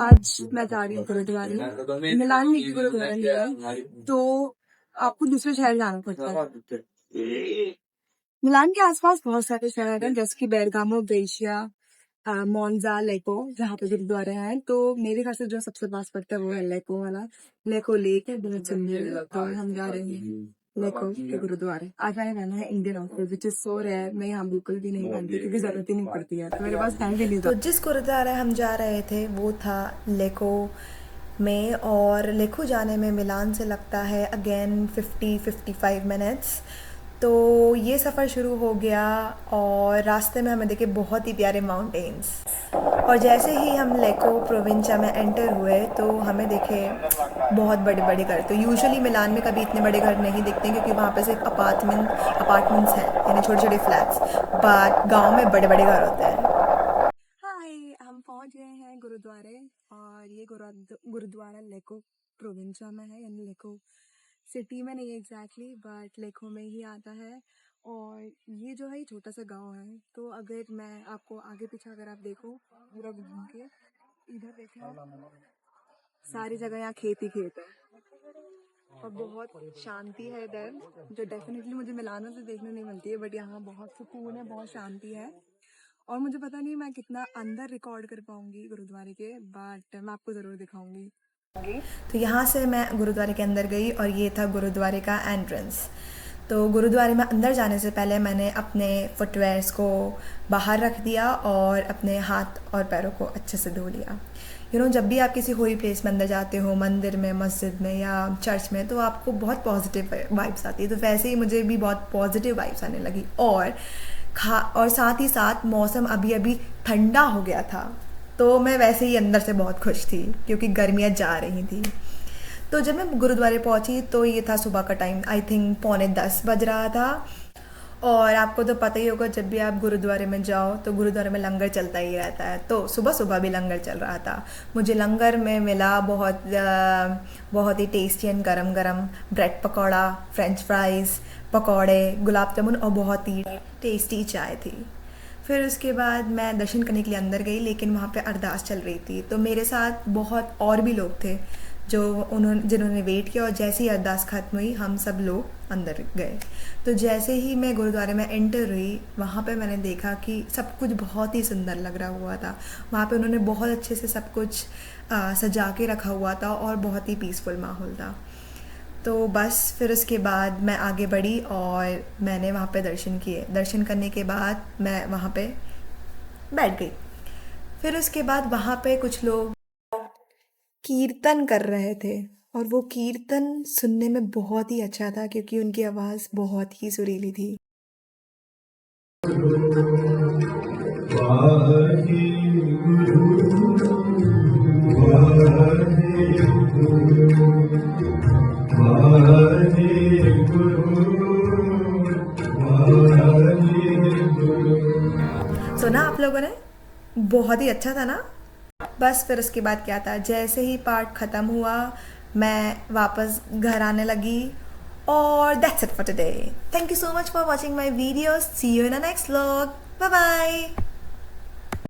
आज मैं जा रही हूँ गुरुद्वारे, मिलान में एक गुरुद्वारा लिया है, तो आपको दूसरे शहर जाना पड़ता है। मिलान के आसपास बहुत सारे शहर हैं, जैसे कि बेरगामो, ब्रेशिया, मोन्जा, लेको, जहाँ पे गुरुद्वारे हैं। तो मेरे घर से जो सबसे पास पड़ता है वो है लेको वाला। लेको लेक है, बहुत सुंदर। तो हम जा रहे हैं लेको के गुरुद्वारे। आज मैंने पहना है Indian outfit, which is so rare. मैं यहाँ बिल्कुल भी नहीं पहनती क्योंकि जरूरत ही नहीं पड़ती है, तो मेरे पास टाइम भी नहीं था। तो जिस गुरुद्वारा हम जा रहे थे वो था लेको में, और लेको जाने में मिलान से लगता है अगेन 50-55 मिनट्स। तो ये सफ़र शुरू हो गया और रास्ते में हमें देखे बहुत ही प्यारे माउंटेन्स। और जैसे ही हम लेको प्रोविंचा में एंटर हुए तो हमें देखे बहुत बड़े बड़े घर। तो यूजुअली मिलान में कभी इतने बड़े घर नहीं दिखते क्योंकि वहाँ पे सिर्फ अपार्टमेंट्स हैं, यानी छोटे छोटे फ्लैट्स। बट गांव में बड़े बड़े घर होते हैं। हाय, हम पहुंच गए हैं गुरुद्वारे। और ये गुरुद्वारा लेको प्रोविंचा में है, यानी लेको सिटी में नहीं एग्जैक्टली, बट लेको में ही आता है। और ये जो है छोटा सा गांव है। तो अगर मैं आपको आगे पीछे अगर आप देखो पूरा घूम के, इधर देखो सारी जगह यहाँ खेत ही खेत है और बहुत शांति है इधर, जो डेफिनेटली मुझे मिलानों से देखने नहीं मिलती है। बट यहाँ बहुत सुकून है, बहुत शांति है। और मुझे पता नहीं मैं कितना अंदर रिकॉर्ड कर पाऊंगी गुरुद्वारे के, बट मैं आपको ज़रूर दिखाऊंगी। तो यहाँ से मैं गुरुद्वारे के अंदर गई और ये था गुरुद्वारे का एंट्रेंस। तो गुरुद्वारे में अंदर जाने से पहले मैंने अपने फुटवेयर्स को बाहर रख दिया और अपने हाथ और पैरों को अच्छे से धो लिया। जब भी आप किसी होली प्लेस में अंदर जाते हो, मंदिर में, मस्जिद में या चर्च में, तो आपको बहुत पॉजिटिव वाइब्स आती है। तो वैसे ही मुझे भी बहुत पॉजिटिव वाइब्स आने लगी। और साथ ही साथ मौसम अभी अभी ठंडा हो गया था, तो मैं वैसे ही अंदर से बहुत खुश थी क्योंकि गर्मियाँ जा रही थी। तो जब मैं गुरुद्वारे पहुंची तो ये था सुबह का टाइम, आई थिंक 9:45 बज रहा था। और आपको तो पता ही होगा, जब भी आप गुरुद्वारे में जाओ तो गुरुद्वारे में लंगर चलता ही रहता है। तो सुबह सुबह भी लंगर चल रहा था। मुझे लंगर में मिला बहुत ही टेस्टी एंड गरम गरम ब्रेड पकौड़ा, फ्रेंच फ्राइज़, पकौड़े, गुलाब जामुन और बहुत ही टेस्टी चाय थी। फिर उसके बाद मैं दर्शन करने के लिए अंदर गई, लेकिन वहाँ पे अरदास चल रही थी। तो मेरे साथ बहुत और भी लोग थे जिन्होंने वेट किया, और जैसे ही अरदास खत्म हुई हम सब लोग अंदर गए। तो जैसे ही मैं गुरुद्वारे में एंटर हुई, वहाँ पे मैंने देखा कि सब कुछ बहुत ही सुंदर लग रहा हुआ था। वहाँ पे उन्होंने बहुत अच्छे से सब कुछ सजा के रखा हुआ था और बहुत ही पीसफुल माहौल था। तो बस फिर उसके बाद मैं आगे बढ़ी और मैंने वहाँ पे दर्शन किए। दर्शन करने के बाद मैं वहाँ पे बैठ गई। फिर उसके बाद वहाँ पे कुछ लोग कीर्तन कर रहे थे, और वो कीर्तन सुनने में बहुत ही अच्छा था क्योंकि उनकी आवाज़ बहुत ही सुरीली थी। सुना आप लोगों ने? बहुत ही अच्छा था ना? बस फिर उसके बाद क्या था, जैसे ही पार्ट ख़त्म हुआ मैं वापस घर आने लगी। और that's it for today. Thank you so much for watching my videos. See you in the next vlog. Bye bye.